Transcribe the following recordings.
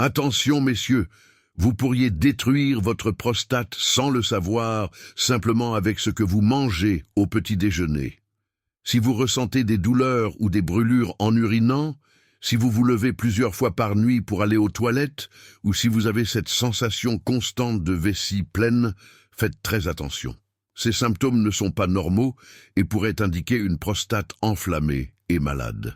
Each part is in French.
Attention, messieurs, vous pourriez détruire votre prostate sans le savoir, simplement avec ce que vous mangez au petit déjeuner. Si vous ressentez des douleurs ou des brûlures en urinant, si vous vous levez plusieurs fois par nuit pour aller aux toilettes, ou si vous avez cette sensation constante de vessie pleine, faites très attention. Ces symptômes ne sont pas normaux et pourraient indiquer une prostate enflammée et malade.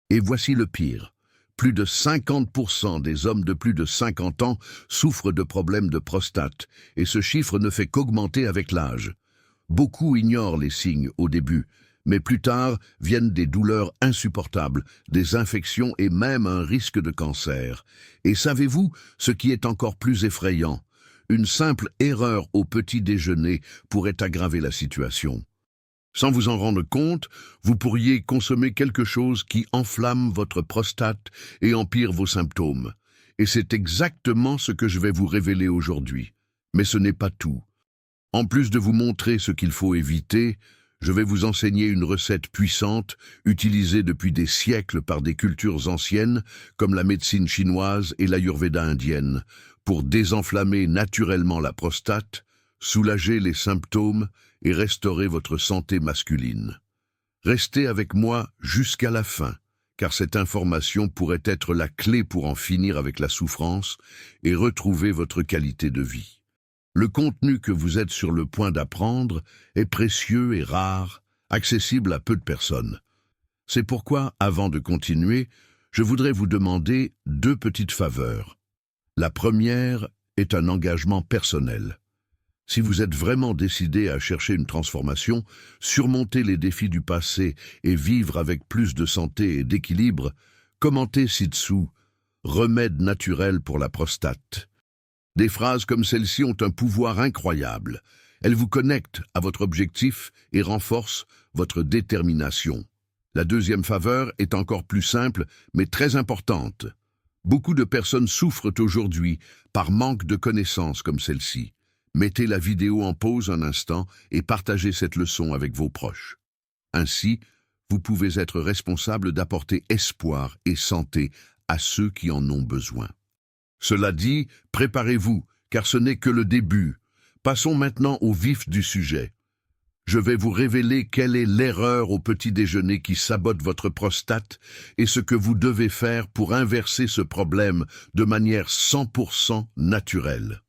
Et voici le pire. Plus de 50% des hommes de plus de 50 ans souffrent de problèmes de prostate, et ce chiffre ne fait qu'augmenter avec l'âge. Beaucoup ignorent les signes au début, mais plus tard viennent des douleurs insupportables, des infections et même un risque de cancer. Et savez-vous ce qui est encore plus effrayant? Une simple erreur au petit déjeuner pourrait aggraver la situation. Sans vous en rendre compte, vous pourriez consommer quelque chose qui enflamme votre prostate et empire vos symptômes. Et c'est exactement ce que je vais vous révéler aujourd'hui. Mais ce n'est pas tout. En plus de vous montrer ce qu'il faut éviter, je vais vous enseigner une recette puissante, utilisée depuis des siècles par des cultures anciennes, comme la médecine chinoise et l'ayurveda indienne, pour désenflammer naturellement la prostate, soulager les symptômes et restaurer votre santé masculine. Restez avec moi jusqu'à la fin, car cette information pourrait être la clé pour en finir avec la souffrance et retrouver votre qualité de vie. Le contenu que vous êtes sur le point d'apprendre est précieux et rare, accessible à peu de personnes. C'est pourquoi, avant de continuer, je voudrais vous demander 2 petites faveurs. La première est un engagement personnel. Si vous êtes vraiment décidé à chercher une transformation, surmonter les défis du passé et vivre avec plus de santé et d'équilibre, commentez ci-dessous « Remède naturel pour la prostate ». Des phrases comme celle-ci ont un pouvoir incroyable. Elles vous connectent à votre objectif et renforcent votre détermination. La deuxième faveur est encore plus simple, mais très importante. Beaucoup de personnes souffrent aujourd'hui par manque de connaissances comme celle-ci. Mettez la vidéo en pause un instant et partagez cette leçon avec vos proches. Ainsi, vous pouvez être responsable d'apporter espoir et santé à ceux qui en ont besoin. Cela dit, préparez-vous, car ce n'est que le début. Passons maintenant au vif du sujet. Je vais vous révéler quelle est l'erreur au petit déjeuner qui sabote votre prostate et ce que vous devez faire pour inverser ce problème de manière 100% naturelle.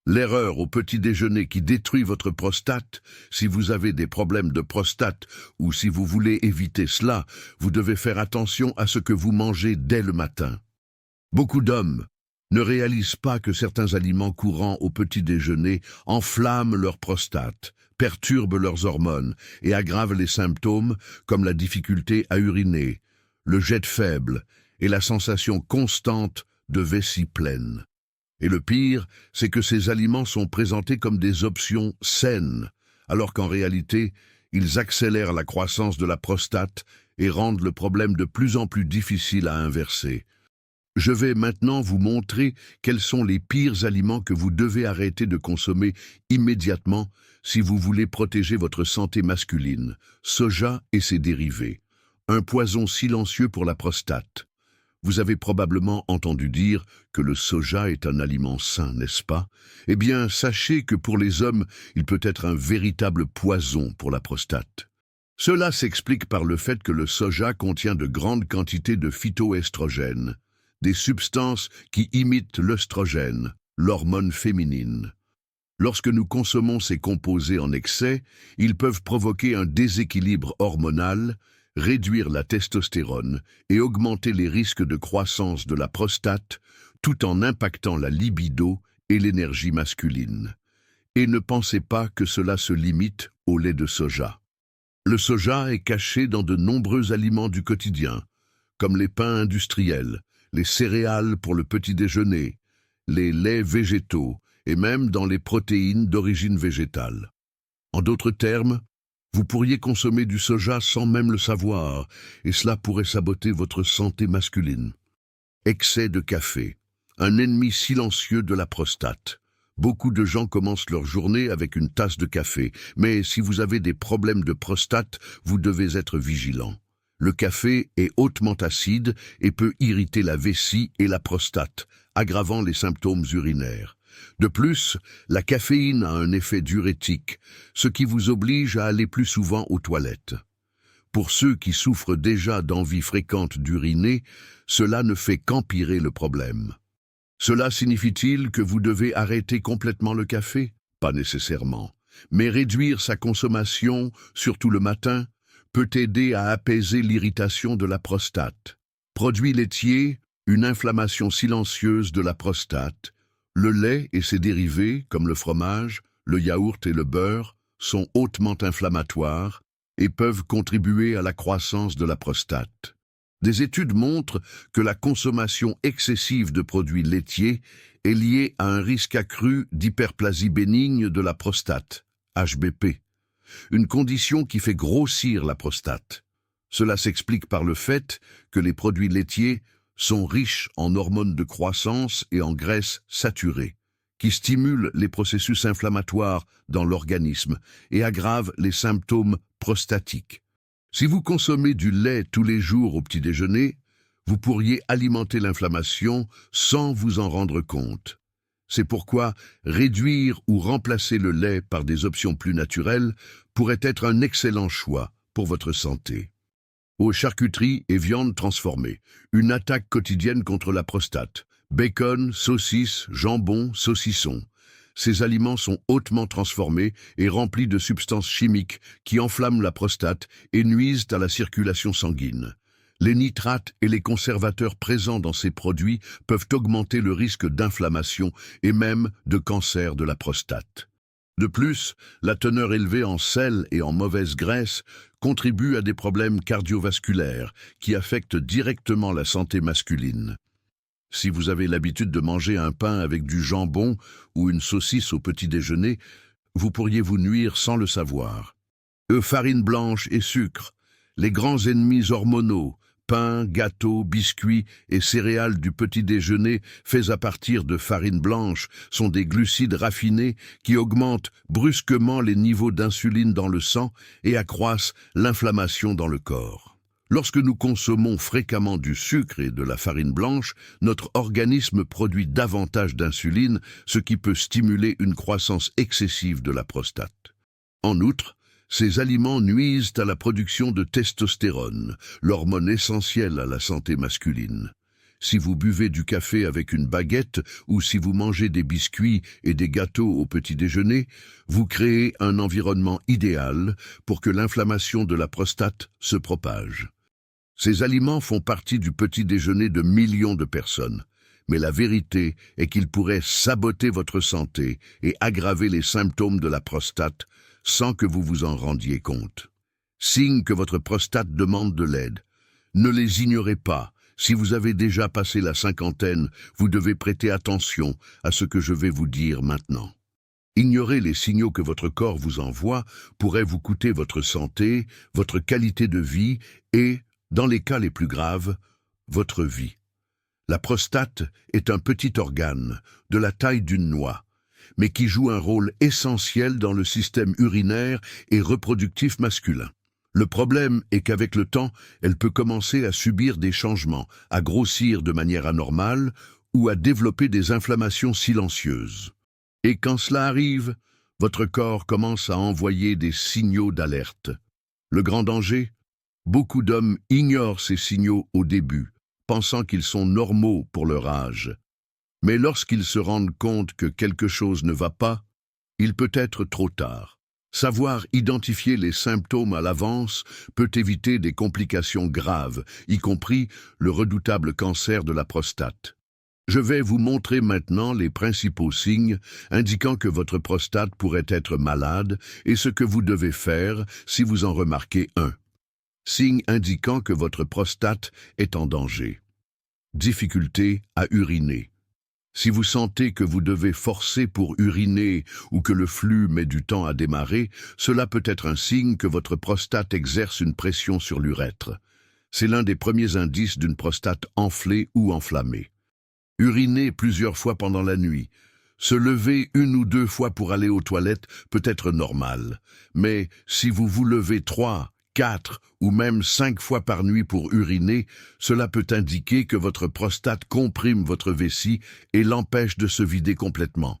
L'erreur au petit déjeuner qui détruit votre prostate, si vous avez des problèmes de prostate ou si vous voulez éviter cela, vous devez faire attention à ce que vous mangez dès le matin. Beaucoup d'hommes ne réalisent pas que certains aliments courants au petit déjeuner enflamment leur prostate, perturbent leurs hormones et aggravent les symptômes comme la difficulté à uriner, le jet faible et la sensation constante de vessie pleine. Et le pire, c'est que ces aliments sont présentés comme des options saines, alors qu'en réalité, ils accélèrent la croissance de la prostate et rendent le problème de plus en plus difficile à inverser. Je vais maintenant vous montrer quels sont les pires aliments que vous devez arrêter de consommer immédiatement si vous voulez protéger votre santé masculine, soja et ses dérivés, un poison silencieux pour la prostate. Vous avez probablement entendu dire que le soja est un aliment sain, n'est-ce pas? Eh bien, sachez que pour les hommes, il peut être un véritable poison pour la prostate. Cela s'explique par le fait que le soja contient de grandes quantités de phytoestrogènes, des substances qui imitent l'œstrogène, l'hormone féminine. Lorsque nous consommons ces composés en excès, ils peuvent provoquer un déséquilibre hormonal, réduire la testostérone et augmenter les risques de croissance de la prostate, tout en impactant la libido et l'énergie masculine. Et ne pensez pas que cela se limite au lait de soja. Le soja est caché dans de nombreux aliments du quotidien, comme les pains industriels, les céréales pour le petit déjeuner, les laits végétaux et même dans les protéines d'origine végétale. En d'autres termes, vous pourriez consommer du soja sans même le savoir, et cela pourrait saboter votre santé masculine. Excès de café, un ennemi silencieux de la prostate. Beaucoup de gens commencent leur journée avec une tasse de café, mais si vous avez des problèmes de prostate, vous devez être vigilant. Le café est hautement acide et peut irriter la vessie et la prostate, aggravant les symptômes urinaires. De plus, la caféine a un effet diurétique, ce qui vous oblige à aller plus souvent aux toilettes. Pour ceux qui souffrent déjà d'envie fréquente d'uriner, cela ne fait qu'empirer le problème. Cela signifie-t-il que vous devez arrêter complètement le café? Pas nécessairement. Mais réduire sa consommation, surtout le matin, peut aider à apaiser l'irritation de la prostate. Produits laitiers, une inflammation silencieuse de la prostate. Le lait et ses dérivés, comme le fromage, le yaourt et le beurre, sont hautement inflammatoires et peuvent contribuer à la croissance de la prostate. Des études montrent que la consommation excessive de produits laitiers est liée à un risque accru d'hyperplasie bénigne de la prostate, HBP, une condition qui fait grossir la prostate. Cela s'explique par le fait que les produits laitiers sont riches en hormones de croissance et en graisses saturées, qui stimulent les processus inflammatoires dans l'organisme et aggravent les symptômes prostatiques. Si vous consommez du lait tous les jours au petit déjeuner, vous pourriez alimenter l'inflammation sans vous en rendre compte. C'est pourquoi réduire ou remplacer le lait par des options plus naturelles pourrait être un excellent choix pour votre santé. Aux charcuteries et viandes transformées, une attaque quotidienne contre la prostate. Bacon, saucisses, jambon, saucisson. Ces aliments sont hautement transformés et remplis de substances chimiques qui enflamment la prostate et nuisent à la circulation sanguine. Les nitrates et les conservateurs présents dans ces produits peuvent augmenter le risque d'inflammation et même de cancer de la prostate. De plus, la teneur élevée en sel et en mauvaise graisse contribue à des problèmes cardiovasculaires qui affectent directement la santé masculine. Si vous avez l'habitude de manger un pain avec du jambon ou une saucisse au petit déjeuner, vous pourriez vous nuire sans le savoir. Farine blanche et sucre, les grands ennemis hormonaux, pain, gâteaux, biscuits et céréales du petit déjeuner faits à partir de farine blanche sont des glucides raffinés qui augmentent brusquement les niveaux d'insuline dans le sang et accroissent l'inflammation dans le corps. Lorsque nous consommons fréquemment du sucre et de la farine blanche, notre organisme produit davantage d'insuline, ce qui peut stimuler une croissance excessive de la prostate. En outre, ces aliments nuisent à la production de testostérone, l'hormone essentielle à la santé masculine. Si vous buvez du café avec une baguette ou si vous mangez des biscuits et des gâteaux au petit déjeuner, vous créez un environnement idéal pour que l'inflammation de la prostate se propage. Ces aliments font partie du petit déjeuner de millions de personnes, mais la vérité est qu'ils pourraient saboter votre santé et aggraver les symptômes de la prostate sans que vous vous en rendiez compte. Signe que votre prostate demande de l'aide. Ne les ignorez pas. Si vous avez déjà passé la cinquantaine, vous devez prêter attention à ce que je vais vous dire maintenant. Ignorer les signaux que votre corps vous envoie pourrait vous coûter votre santé, votre qualité de vie et, dans les cas les plus graves, votre vie. La prostate est un petit organe, de la taille d'une noix, mais qui joue un rôle essentiel dans le système urinaire et reproductif masculin. Le problème est qu'avec le temps, elle peut commencer à subir des changements, à grossir de manière anormale ou à développer des inflammations silencieuses. Et quand cela arrive, votre corps commence à envoyer des signaux d'alerte. Le grand danger? Beaucoup d'hommes ignorent ces signaux au début, pensant qu'ils sont normaux pour leur âge. Mais lorsqu'ils se rendent compte que quelque chose ne va pas, il peut être trop tard. Savoir identifier les symptômes à l'avance peut éviter des complications graves, y compris le redoutable cancer de la prostate. Je vais vous montrer maintenant les principaux signes indiquant que votre prostate pourrait être malade et ce que vous devez faire si vous en remarquez un. Signe indiquant que votre prostate est en danger. Difficulté à uriner. Si vous sentez que vous devez forcer pour uriner ou que le flux met du temps à démarrer, cela peut être un signe que votre prostate exerce une pression sur l'urètre. C'est l'un des premiers indices d'une prostate enflée ou enflammée. Uriner plusieurs fois pendant la nuit. Se lever 1 ou 2 fois pour aller aux toilettes peut être normal, mais si vous vous levez 3, 4 ou même 5 fois par nuit pour uriner, cela peut indiquer que votre prostate comprime votre vessie et l'empêche de se vider complètement.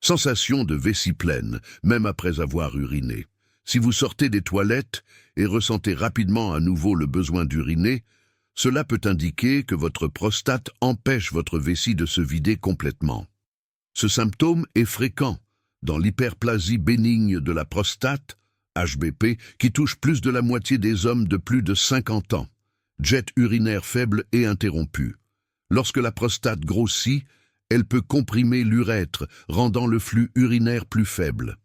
Sensation de vessie pleine, même après avoir uriné. Si vous sortez des toilettes et ressentez rapidement à nouveau le besoin d'uriner, cela peut indiquer que votre prostate empêche votre vessie de se vider complètement. Ce symptôme est fréquent dans l'hyperplasie bénigne de la prostate, HBP, qui touche plus de la moitié des hommes de plus de 50 ans. Jet urinaire faible et interrompu. Lorsque la prostate grossit, elle peut comprimer l'urètre, rendant le flux urinaire plus faible.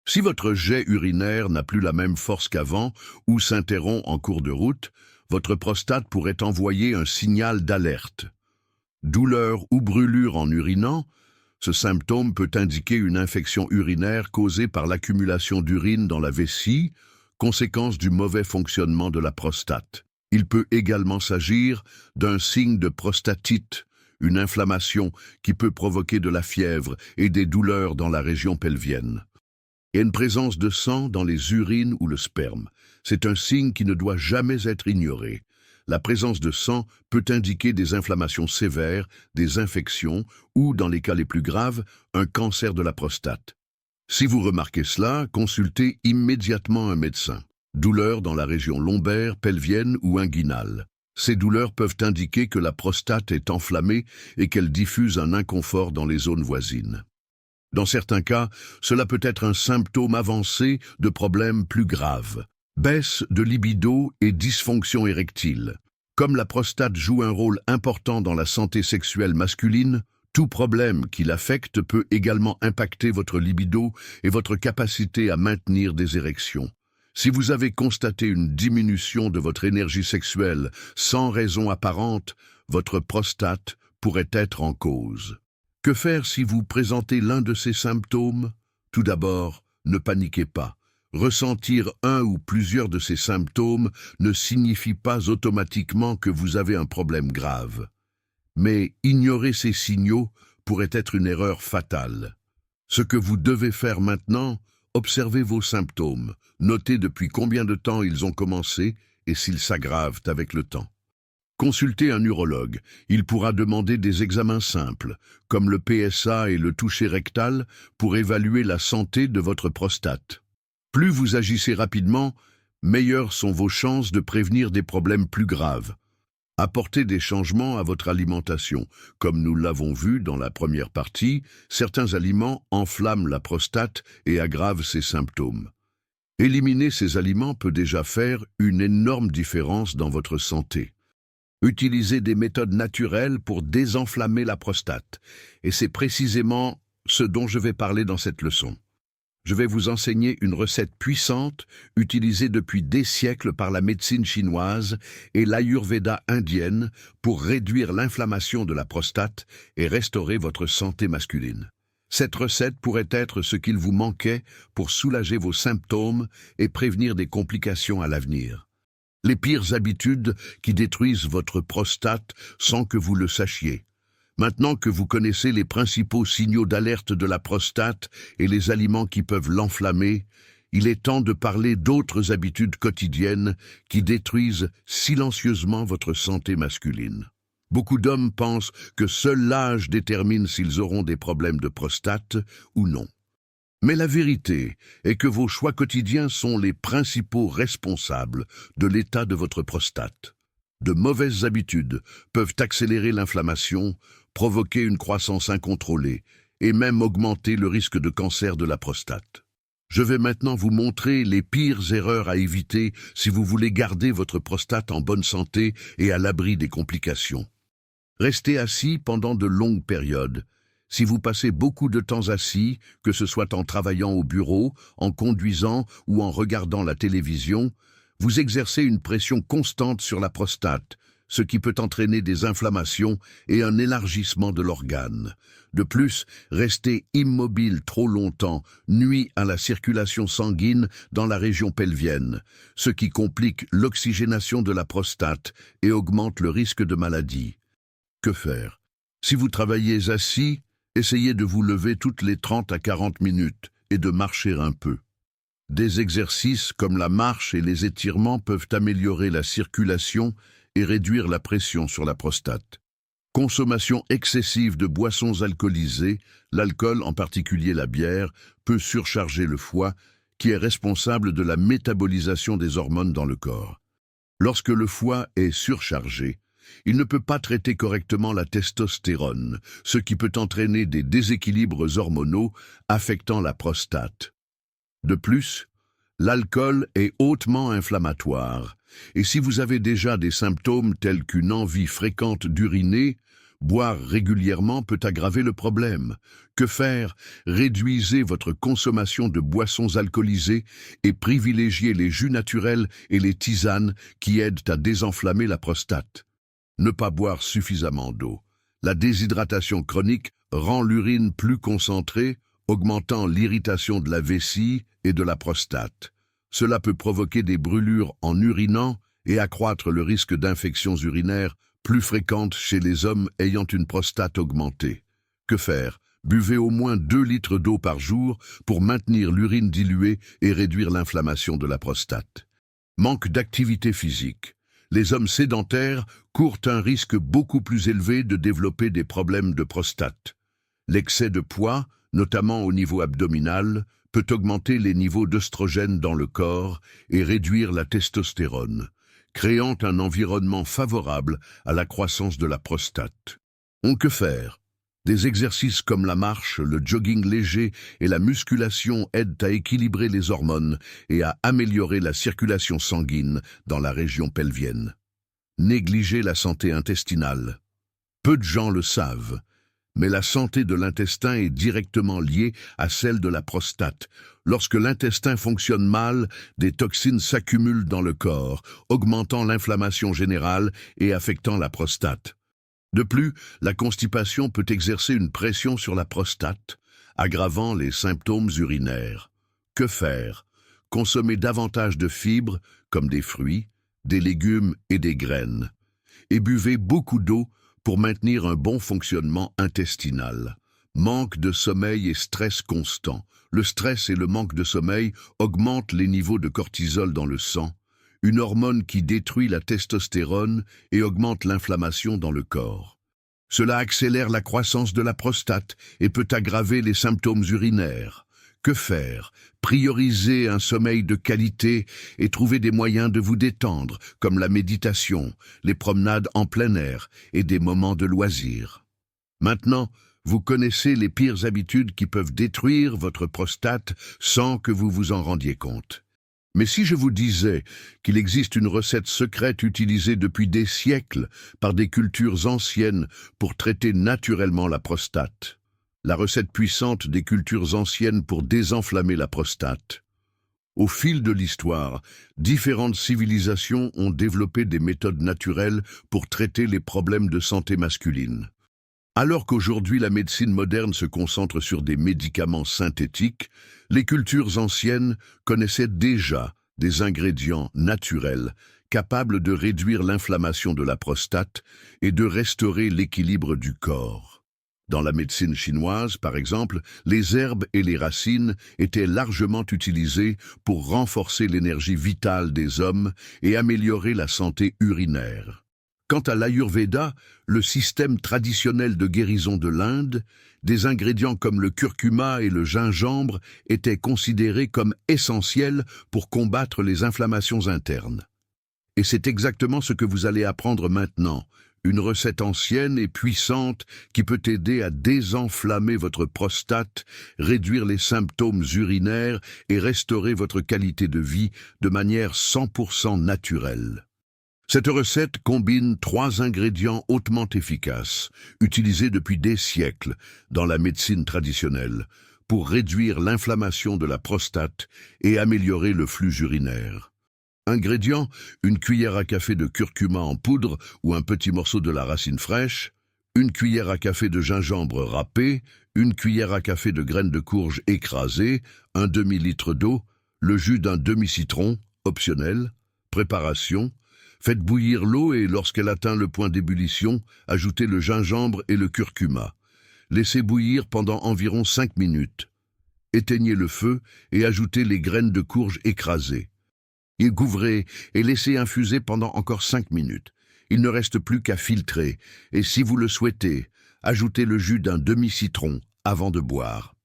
Si votre jet urinaire n'a plus la même force qu'avant ou s'interrompt en cours de route, votre prostate pourrait envoyer un signal d'alerte. Douleur ou brûlure en urinant, ce symptôme peut indiquer une infection urinaire causée par l'accumulation d'urine dans la vessie, conséquence du mauvais fonctionnement de la prostate. Il peut également s'agir d'un signe de prostatite, une inflammation qui peut provoquer de la fièvre et des douleurs dans la région pelvienne. Et une présence de sang dans les urines ou le sperme. C'est un signe qui ne doit jamais être ignoré. La présence de sang peut indiquer des inflammations sévères, des infections ou, dans les cas les plus graves, un cancer de la prostate. Si vous remarquez cela, consultez immédiatement un médecin. Douleurs dans la région lombaire, pelvienne ou inguinale. Ces douleurs peuvent indiquer que la prostate est enflammée et qu'elle diffuse un inconfort dans les zones voisines. Dans certains cas, cela peut être un symptôme avancé de problèmes plus graves. Baisse de libido et dysfonction érectile. Comme la prostate joue un rôle important dans la santé sexuelle masculine, tout problème qui l'affecte peut également impacter votre libido et votre capacité à maintenir des érections. Si vous avez constaté une diminution de votre énergie sexuelle sans raison apparente, votre prostate pourrait être en cause. Que faire si vous présentez l'un de ces symptômes? Tout d'abord, ne paniquez pas. Ressentir un ou plusieurs de ces symptômes ne signifie pas automatiquement que vous avez un problème grave. Mais ignorer ces signaux pourrait être une erreur fatale. Ce que vous devez faire maintenant, observez vos symptômes, notez depuis combien de temps ils ont commencé et s'ils s'aggravent avec le temps. Consultez un urologue, il pourra demander des examens simples, comme le PSA et le toucher rectal, pour évaluer la santé de votre prostate. Plus vous agissez rapidement, meilleures sont vos chances de prévenir des problèmes plus graves. Apportez des changements à votre alimentation. Comme nous l'avons vu dans la première partie, certains aliments enflamment la prostate et aggravent ses symptômes. Éliminer ces aliments peut déjà faire une énorme différence dans votre santé. Utilisez des méthodes naturelles pour désenflammer la prostate. Et c'est précisément ce dont je vais parler dans cette leçon. Je vais vous enseigner une recette puissante utilisée depuis des siècles par la médecine chinoise et l'Ayurveda indienne pour réduire l'inflammation de la prostate et restaurer votre santé masculine. Cette recette pourrait être ce qu'il vous manquait pour soulager vos symptômes et prévenir des complications à l'avenir. Les pires habitudes qui détruisent votre prostate sans que vous le sachiez. Maintenant que vous connaissez les principaux signaux d'alerte de la prostate et les aliments qui peuvent l'enflammer, il est temps de parler d'autres habitudes quotidiennes qui détruisent silencieusement votre santé masculine. Beaucoup d'hommes pensent que seul l'âge détermine s'ils auront des problèmes de prostate ou non. Mais la vérité est que vos choix quotidiens sont les principaux responsables de l'état de votre prostate. De mauvaises habitudes peuvent accélérer l'inflammation, provoquer une croissance incontrôlée et même augmenter le risque de cancer de la prostate. Je vais maintenant vous montrer les pires erreurs à éviter si vous voulez garder votre prostate en bonne santé et à l'abri des complications. Restez assis pendant de longues périodes. Si vous passez beaucoup de temps assis, que ce soit en travaillant au bureau, en conduisant ou en regardant la télévision, vous exercez une pression constante sur la prostate, ce qui peut entraîner des inflammations et un élargissement de l'organe. De plus, rester immobile trop longtemps nuit à la circulation sanguine dans la région pelvienne, ce qui complique l'oxygénation de la prostate et augmente le risque de maladie. Que faire? Si vous travaillez assis, essayez de vous lever toutes les 30 à 40 minutes et de marcher un peu. Des exercices comme la marche et les étirements peuvent améliorer la circulation et réduire la pression sur la prostate. Consommation excessive de boissons alcoolisées, l'alcool, en particulier la bière, peut surcharger le foie, qui est responsable de la métabolisation des hormones dans le corps. Lorsque le foie est surchargé, il ne peut pas traiter correctement la testostérone, ce qui peut entraîner des déséquilibres hormonaux affectant la prostate. De plus, l'alcool est hautement inflammatoire, et si vous avez déjà des symptômes tels qu'une envie fréquente d'uriner, boire régulièrement peut aggraver le problème. Que faire? Réduisez votre consommation de boissons alcoolisées et privilégiez les jus naturels et les tisanes qui aident à désenflammer la prostate. Ne pas boire suffisamment d'eau. La déshydratation chronique rend l'urine plus concentrée, augmentant l'irritation de la vessie et de la prostate. Cela peut provoquer des brûlures en urinant et accroître le risque d'infections urinaires plus fréquentes chez les hommes ayant une prostate augmentée. Que faire? Buvez au moins 2 litres d'eau par jour pour maintenir l'urine diluée et réduire l'inflammation de la prostate. Manque d'activité physique. Les hommes sédentaires courent un risque beaucoup plus élevé de développer des problèmes de prostate. L'excès de poids, notamment au niveau abdominal, peut augmenter les niveaux d'œstrogène dans le corps et réduire la testostérone, créant un environnement favorable à la croissance de la prostate. Que faire? Des exercices comme la marche, le jogging léger et la musculation aident à équilibrer les hormones et à améliorer la circulation sanguine dans la région pelvienne. Négligez la santé intestinale. Peu de gens le savent, mais la santé de l'intestin est directement liée à celle de la prostate. Lorsque l'intestin fonctionne mal, des toxines s'accumulent dans le corps, augmentant l'inflammation générale et affectant la prostate. De plus, la constipation peut exercer une pression sur la prostate, aggravant les symptômes urinaires. Que faire? Consommer davantage de fibres, comme des fruits, des légumes et des graines. Et buvez beaucoup d'eau pour maintenir un bon fonctionnement intestinal. Manque de sommeil et stress constant. Le stress et le manque de sommeil augmentent les niveaux de cortisol dans le sang, une hormone qui détruit la testostérone et augmente l'inflammation dans le corps. Cela accélère la croissance de la prostate et peut aggraver les symptômes urinaires. Que faire? Priorisez un sommeil de qualité et trouvez des moyens de vous détendre, comme la méditation, les promenades en plein air et des moments de loisirs. Maintenant, vous connaissez les pires habitudes qui peuvent détruire votre prostate sans que vous vous en rendiez compte. Mais si je vous disais qu'il existe une recette secrète utilisée depuis des siècles par des cultures anciennes pour traiter naturellement la prostate, la recette puissante des cultures anciennes pour désenflammer la prostate. Au fil de l'histoire, différentes civilisations ont développé des méthodes naturelles pour traiter les problèmes de santé masculine. Alors qu'aujourd'hui la médecine moderne se concentre sur des médicaments synthétiques, les cultures anciennes connaissaient déjà des ingrédients naturels capables de réduire l'inflammation de la prostate et de restaurer l'équilibre du corps. Dans la médecine chinoise, par exemple, les herbes et les racines étaient largement utilisées pour renforcer l'énergie vitale des hommes et améliorer la santé urinaire. Quant à l'Ayurveda, le système traditionnel de guérison de l'Inde, des ingrédients comme le curcuma et le gingembre étaient considérés comme essentiels pour combattre les inflammations internes. Et c'est exactement ce que vous allez apprendre maintenant, une recette ancienne et puissante qui peut aider à désenflammer votre prostate, réduire les symptômes urinaires et restaurer votre qualité de vie de manière 100% naturelle. Cette recette combine 3 ingrédients hautement efficaces, utilisés depuis des siècles dans la médecine traditionnelle, pour réduire l'inflammation de la prostate et améliorer le flux urinaire. Ingrédients: une cuillère à café de curcuma en poudre ou un petit morceau de la racine fraîche, une cuillère à café de gingembre râpé, une cuillère à café de graines de courge écrasées, un demi-litre d'eau, le jus d'un demi-citron, optionnel. Préparation: faites bouillir l'eau et lorsqu'elle atteint le point d'ébullition, ajoutez le gingembre et le curcuma. Laissez bouillir pendant environ 5 minutes. Éteignez le feu et ajoutez les graines de courge écrasées. Et couvrez et laissez infuser pendant encore 5 minutes. Il ne reste plus qu'à filtrer et si vous le souhaitez, ajoutez le jus d'un demi-citron avant de boire.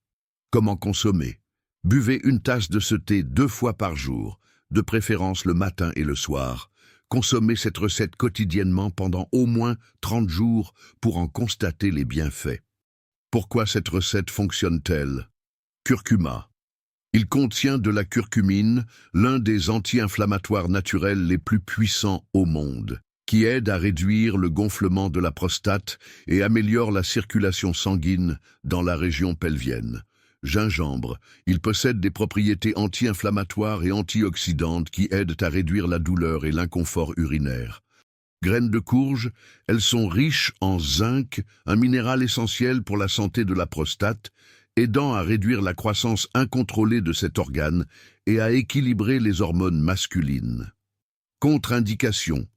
Comment consommer? Buvez une tasse de ce thé 2 fois par jour, de préférence le matin et le soir. Consommez cette recette quotidiennement pendant au moins 30 jours pour en constater les bienfaits. Pourquoi cette recette fonctionne-t-elle? Curcuma. Il contient de la curcumine, l'un des anti-inflammatoires naturels les plus puissants au monde, qui aide à réduire le gonflement de la prostate et améliore la circulation sanguine dans la région pelvienne. Gingembre. Il possède des propriétés anti-inflammatoires et antioxydantes qui aident à réduire la douleur et l'inconfort urinaire. Graines de courge, elles sont riches en zinc, un minéral essentiel pour la santé de la prostate, aidant à réduire la croissance incontrôlée de cet organe et à équilibrer les hormones masculines. Contre-indication.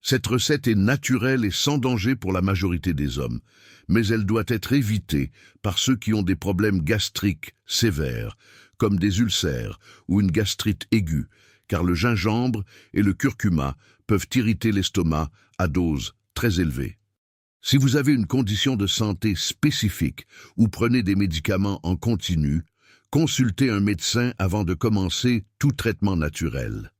Cette recette est naturelle et sans danger pour la majorité des hommes, mais elle doit être évitée par ceux qui ont des problèmes gastriques sévères, comme des ulcères ou une gastrite aiguë, car le gingembre et le curcuma peuvent irriter l'estomac à doses très élevées. Si vous avez une condition de santé spécifique ou prenez des médicaments en continu, consultez un médecin avant de commencer tout traitement naturel.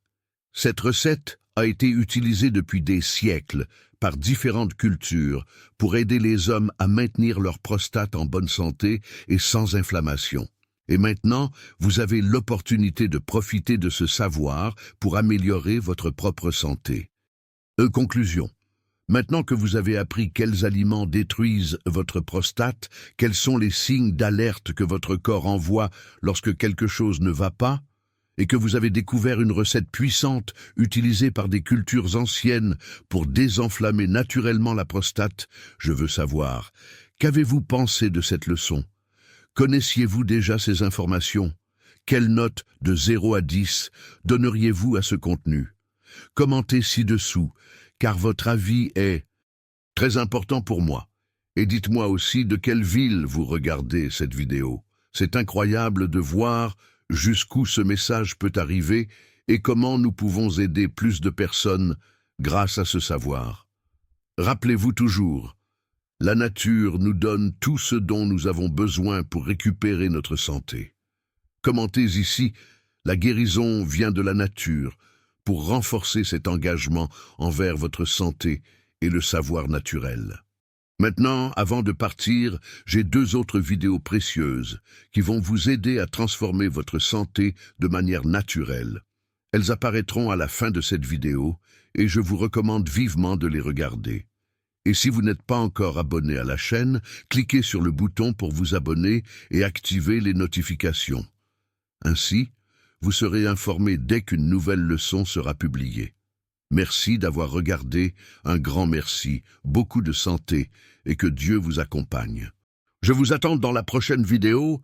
Cette recette a été utilisée depuis des siècles par différentes cultures pour aider les hommes à maintenir leur prostate en bonne santé et sans inflammation. Et maintenant, vous avez l'opportunité de profiter de ce savoir pour améliorer votre propre santé. Conclusion. Maintenant que vous avez appris quels aliments détruisent votre prostate, quels sont les signes d'alerte que votre corps envoie lorsque quelque chose ne va pas, et que vous avez découvert une recette puissante utilisée par des cultures anciennes pour désenflammer naturellement la prostate, je veux savoir, qu'avez-vous pensé de cette leçon? Connaissiez-vous déjà ces informations? Quelle note de 0 à 10 donneriez-vous à ce contenu? Commentez ci-dessous, car votre avis est très important pour moi. Et dites-moi aussi de quelle ville vous regardez cette vidéo. C'est incroyable de voir jusqu'où ce message peut arriver et comment nous pouvons aider plus de personnes grâce à ce savoir. Rappelez-vous toujours, la nature nous donne tout ce dont nous avons besoin pour récupérer notre santé. Commentez ici, la guérison vient de la nature pour renforcer cet engagement envers votre santé et le savoir naturel. Maintenant, avant de partir, j'ai 2 autres vidéos précieuses qui vont vous aider à transformer votre santé de manière naturelle. Elles apparaîtront à la fin de cette vidéo et je vous recommande vivement de les regarder. Et si vous n'êtes pas encore abonné à la chaîne, cliquez sur le bouton pour vous abonner et activer les notifications. Ainsi, vous serez informé dès qu'une nouvelle leçon sera publiée. Merci d'avoir regardé, un grand merci, beaucoup de santé et que Dieu vous accompagne. Je vous attends dans la prochaine vidéo